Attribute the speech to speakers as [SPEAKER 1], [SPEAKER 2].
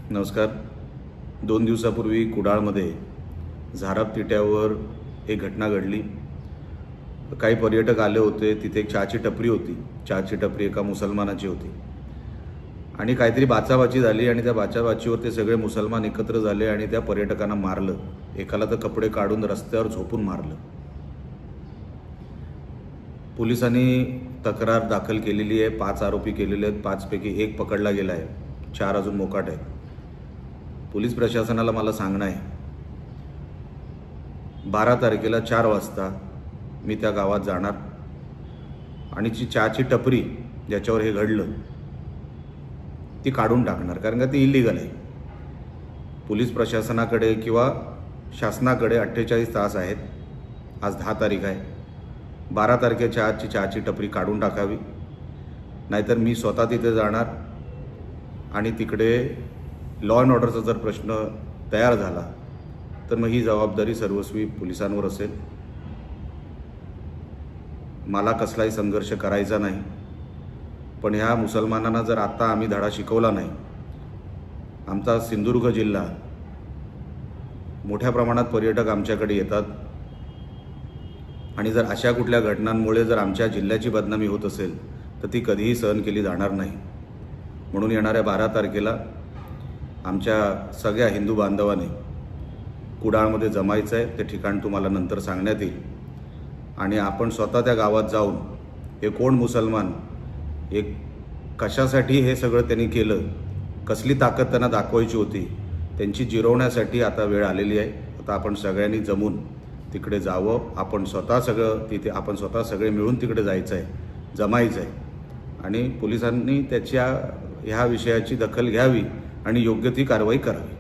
[SPEAKER 1] नमस्कार. 2 दिवसापूर्वी कुडाळमध्ये झाराप तिट्यावर एक घटना घडली. काही पर्यटक आले होते. तिथे एक चहाची टपरी होती. चहाची टपरी एका मुसलमानाची होती आणि काहीतरी बाचाबाची झाली आणि त्या बाचाबाचीवर ते सगळे मुसलमान एकत्र झाले आणि त्या पर्यटकांना मारलं. एकाला तर कपडे काढून रस्त्यावर झोपून मारलं. पोलिसांनी तक्रार दाखल केलेली आहे. 5 आरोपी केलेले आहेत. 5 पैकी 1 पकडला गेला आहे. 4 अजून मोकाट आहेत. पोलीस प्रशासनाला मला सांगणं आहे, 12 तारखेला 4 वाजता मी त्या गावात जाणार आणि जी चहाची टपरी ज्याच्यावर हे घडलं ती काढून टाकणार, कारण का ती इलिगल आहे. पोलीस प्रशासनाकडे किंवा शासनाकडे 48 तास आहेत. आज 10 तारीख आहे. 12 तारखेच्या आजची चहाची टपरी काढून टाकावी, नाहीतर मी स्वतः तिथे जाणार आणि तिकडे लॉ अँड ऑर्डरचा जर प्रश्न तयार झाला तर मग ही जबाबदारी सर्वस्वी पोलिसांवर असेल. मला कसलाही संघर्ष करायचा नाही, पण ह्या मुसलमानांना जर आता आम्ही धडा शिकवला नाही, आमचा सिंधुदुर्ग जिल्हा मोठ्या प्रमाणात पर्यटक आमच्याकडे येतात आणि जर अशा कुठल्या घटनांमुळे जर आमच्या जिल्ह्याची बदनामी होत असेल तर ती कधीही सहन केली जाणार नाही. म्हणून येणाऱ्या 12 तारखेला आमच्या सगळ्या हिंदू बांधवांनी कुडाळमध्ये जमायचं आहे. ते ठिकाण तुम्हाला नंतर सांगण्यात येईल आणि आपण स्वतः त्या गावात जाऊन हे कोण मुसलमान, एक कशासाठी हे सगळं त्यांनी केलं, कसली ताकद त्यांना दाखवायची होती, त्यांची जिरवण्यासाठी आता वेळ आलेली आहे. आता आपण सगळ्यांनी जमून तिकडे जावं. आपण स्वतः सगळे मिळून तिकडे जायचं आहे, जमायचं आहे आणि पोलिसांनी ह्या विषयाची दखल घ्यावी आणि योग्य ती कारवाई करावी.